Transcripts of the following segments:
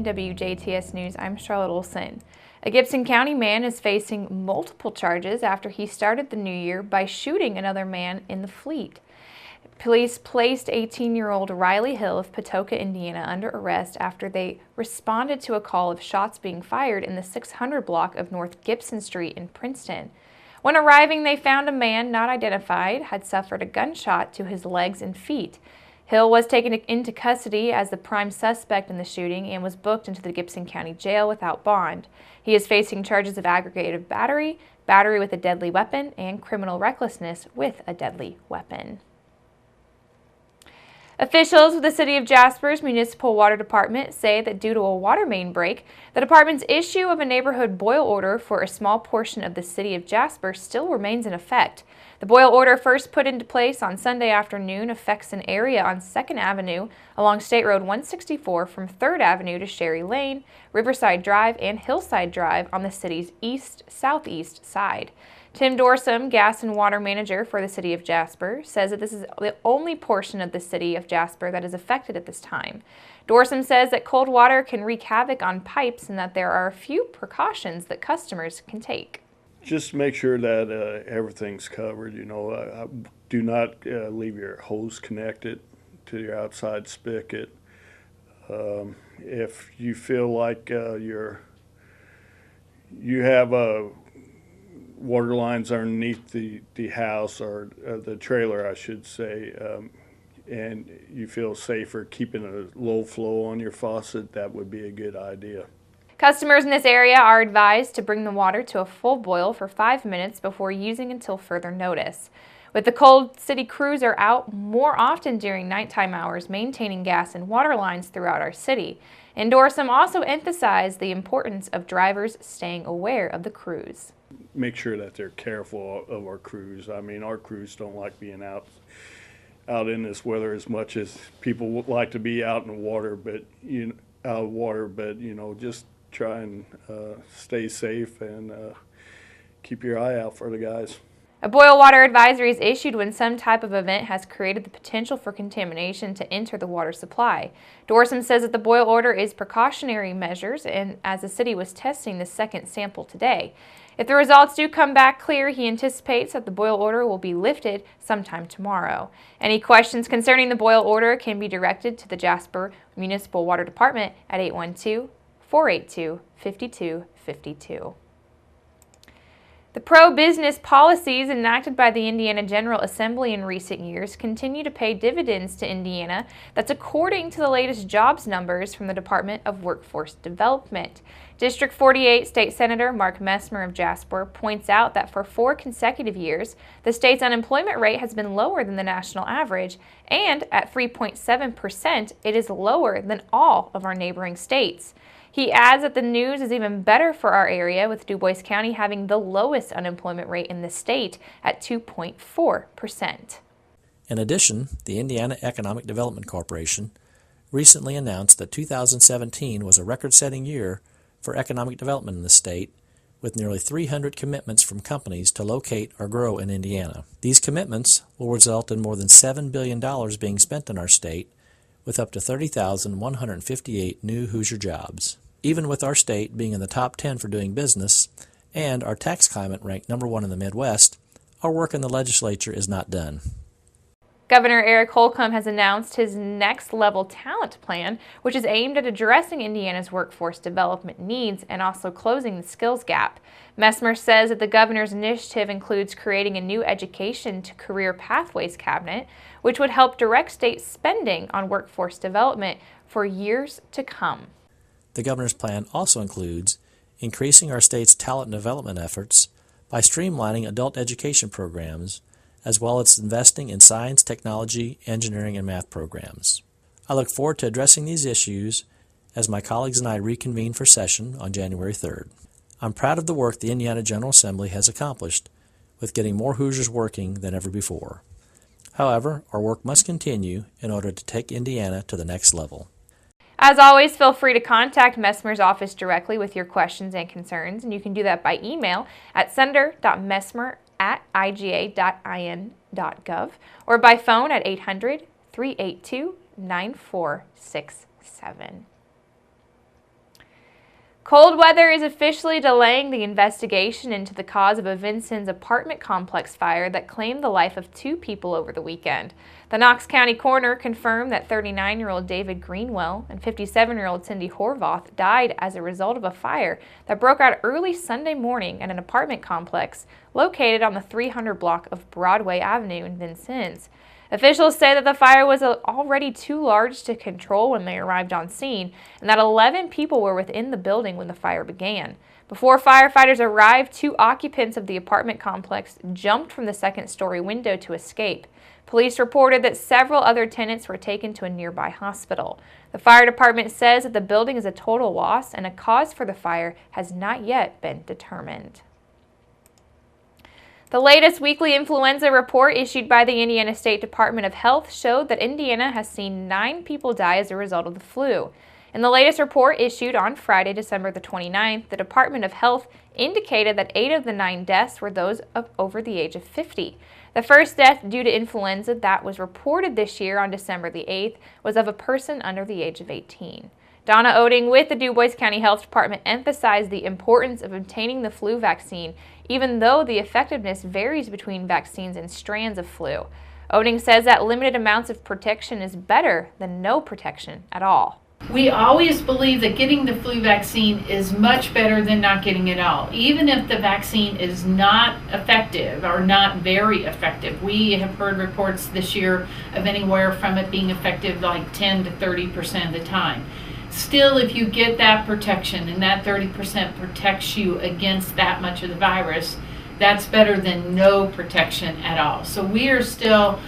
morning, WJTS News. I'm Charlotte Olson. A Gibson County man is facing multiple charges after he started the new year by shooting another man in the fleet. Police placed 18-year-old Riley Hill of Patoka, Indiana, under arrest after they responded to a call of shots being fired in the 600 block of North Gibson Street in Princeton. When arriving, they found a man not identified had suffered a gunshot to his legs and feet. Hill was taken into custody as the prime suspect in the shooting and was booked into the Gibson County Jail without bond. He is facing charges of aggravated battery, battery with a deadly weapon, and criminal recklessness with a deadly weapon. Officials with the City of Jasper's Municipal Water Department say that due to a water main break, the department's issue of a neighborhood boil order for a small portion of the City of Jasper still remains in effect. The boil order, first put into place on Sunday afternoon, affects an area on 2nd Avenue along State Road 164 from 3rd Avenue to Sherry Lane, Riverside Drive, and Hillside Drive on the city's east-southeast side. Tim Dorsum, Gas and Water Manager for the City of Jasper, says that this is the only portion of the City of Jasper that is affected at this time. Dorsum says that cold water can wreak havoc on pipes and that there are a few precautions that customers can take. Just make sure that everything's covered. Do not leave your hose connected to your outside spigot. If you feel like you have water lines underneath the house or the trailer, I should say, and you feel safer keeping a low flow on your faucet, that would be a good idea. Customers in this area are advised to bring the water to a full boil for 5 minutes before using until further notice. With the cold, city crews are out more often during nighttime hours maintaining gas and water lines throughout our city. And Dorsum also emphasized the importance of drivers staying aware of the crews. Make sure that they're careful of our crews. I mean, our crews don't like being out in this weather as much as people would like to be out in water, but just try and stay safe and keep your eye out for the guys. A boil water advisory is issued when some type of event has created the potential for contamination to enter the water supply. Dorsum says that the boil order is precautionary measures, and as the city was testing the second sample today. If the results do come back clear, he anticipates that the boil order will be lifted sometime tomorrow. Any questions concerning the boil order can be directed to the Jasper Municipal Water Department at 812-482-5252. The pro-business policies enacted by the Indiana General Assembly in recent years continue to pay dividends to Indiana. That's according to the latest jobs numbers from the Department of Workforce Development. District 48 State Senator Mark Messmer of Jasper points out that for 4 consecutive years, the state's unemployment rate has been lower than the national average, and at 3.7%, it is lower than all of our neighboring states. He adds that the news is even better for our area, with Dubois County having the lowest unemployment rate in the state at 2.4%. In addition, the Indiana Economic Development Corporation recently announced that 2017 was a record-setting year for economic development in the state, with nearly 300 commitments from companies to locate or grow in Indiana. These commitments will result in more than $7 billion being spent in our state, with up to 30,158 new Hoosier jobs. Even with our state being in the top 10 for doing business and our tax climate ranked #1 in the Midwest, our work in the legislature is not done. Governor Eric Holcomb has announced his next level talent plan, which is aimed at addressing Indiana's workforce development needs and also closing the skills gap. Messmer says that the governor's initiative includes creating a new education to career pathways cabinet, which would help direct state spending on workforce development for years to come. The governor's plan also includes increasing our state's talent development efforts by streamlining adult education programs, as well as investing in science, technology, engineering, and math programs. I look forward to addressing these issues as my colleagues and I reconvene for session on January 3rd. I'm proud of the work the Indiana General Assembly has accomplished with getting more Hoosiers working than ever before. However, our work must continue in order to take Indiana to the next level. As always, feel free to contact Messmer's office directly with your questions and concerns, and you can do that by email at senator.messmer@iga.in.gov or by phone at 800-382-9467. Cold weather is officially delaying the investigation into the cause of a Vincennes apartment complex fire that claimed the life of 2 people over the weekend. The Knox County coroner confirmed that 39-year-old David Greenwell and 57-year-old Cindy Horvath died as a result of a fire that broke out early Sunday morning at an apartment complex located on the 300 block of Broadway Avenue in Vincennes. Officials say that the fire was already too large to control when they arrived on scene, and that 11 people were within the building when the fire began. Before firefighters arrived, 2 occupants of the apartment complex jumped from the second-story window to escape. Police reported that several other tenants were taken to a nearby hospital. The fire department says that the building is a total loss and a cause for the fire has not yet been determined. The latest weekly influenza report issued by the Indiana State Department of Health showed that Indiana has seen 9 people die as a result of the flu. In the latest report issued on Friday, December the 29th, the Department of Health indicated that 8 of the 9 deaths were those over the age of 50. The first death due to influenza that was reported this year on December the 8th was of a person under the age of 18. Donna Oding with the Dubois County Health Department emphasized the importance of obtaining the flu vaccine, even though the effectiveness varies between vaccines and strands of flu. Oding says that limited amounts of protection is better than no protection at all. We always believe that getting the flu vaccine is much better than not getting it all. Even if the vaccine is not effective or not very effective. We have heard reports this year of anywhere from it being effective like 10 to 30% of the time. Still, if you get that protection and that 30% protects you against that much of the virus, that's better than no protection at all. So we are still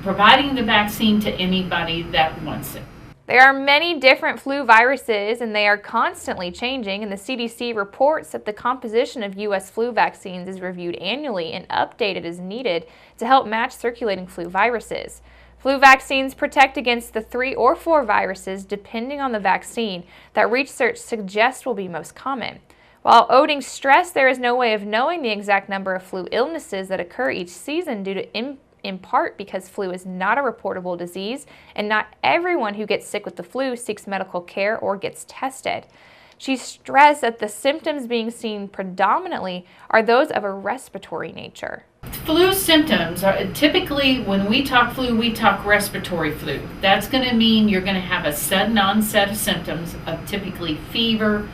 providing the vaccine to anybody that wants it. There are many different flu viruses and they are constantly changing, and the CDC reports that the composition of U.S. flu vaccines is reviewed annually and updated as needed to help match circulating flu viruses. Flu vaccines protect against the 3 or 4 viruses depending on the vaccine that research suggests will be most common. While Oding stressed there is no way of knowing the exact number of flu illnesses that occur each season due to in part because flu is not a reportable disease and not everyone who gets sick with the flu seeks medical care or gets tested. She stressed that the symptoms being seen predominantly are those of a respiratory nature. Flu symptoms are typically, when we talk flu, we talk respiratory flu. That's going to mean you're going to have a sudden onset of symptoms of typically fever,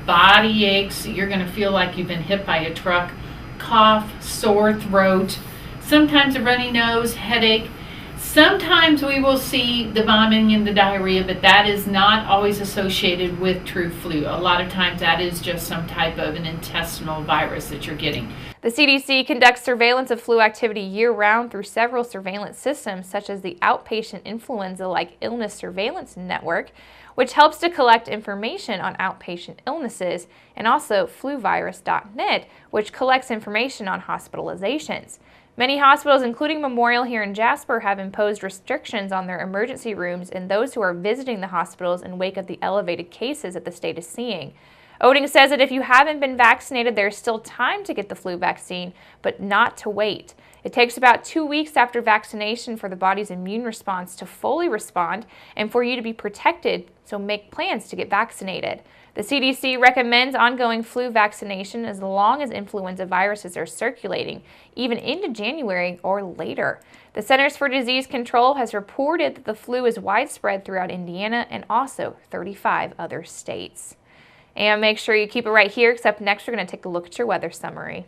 body aches, you're going to feel like you've been hit by a truck, cough, sore throat, sometimes a runny nose, headache. Sometimes we will see the vomiting and the diarrhea, but that is not always associated with true flu. A lot of times that is just some type of an intestinal virus that you're getting. The CDC conducts surveillance of flu activity year-round through several surveillance systems, such as the Outpatient Influenza-like Illness Surveillance Network, which helps to collect information on outpatient illnesses, and also fluvirus.net, which collects information on hospitalizations. Many hospitals, including Memorial here in Jasper, have imposed restrictions on their emergency rooms and those who are visiting the hospitals in wake of the elevated cases that the state is seeing. Oding says that if you haven't been vaccinated, there's still time to get the flu vaccine, but not to wait. It takes about 2 weeks after vaccination for the body's immune response to fully respond and for you to be protected, so make plans to get vaccinated. The CDC recommends ongoing flu vaccination as long as influenza viruses are circulating, even into January or later. The Centers for Disease Control has reported that the flu is widespread throughout Indiana and also 35 other states. And make sure you keep it right here, except next we're going to take a look at your weather summary.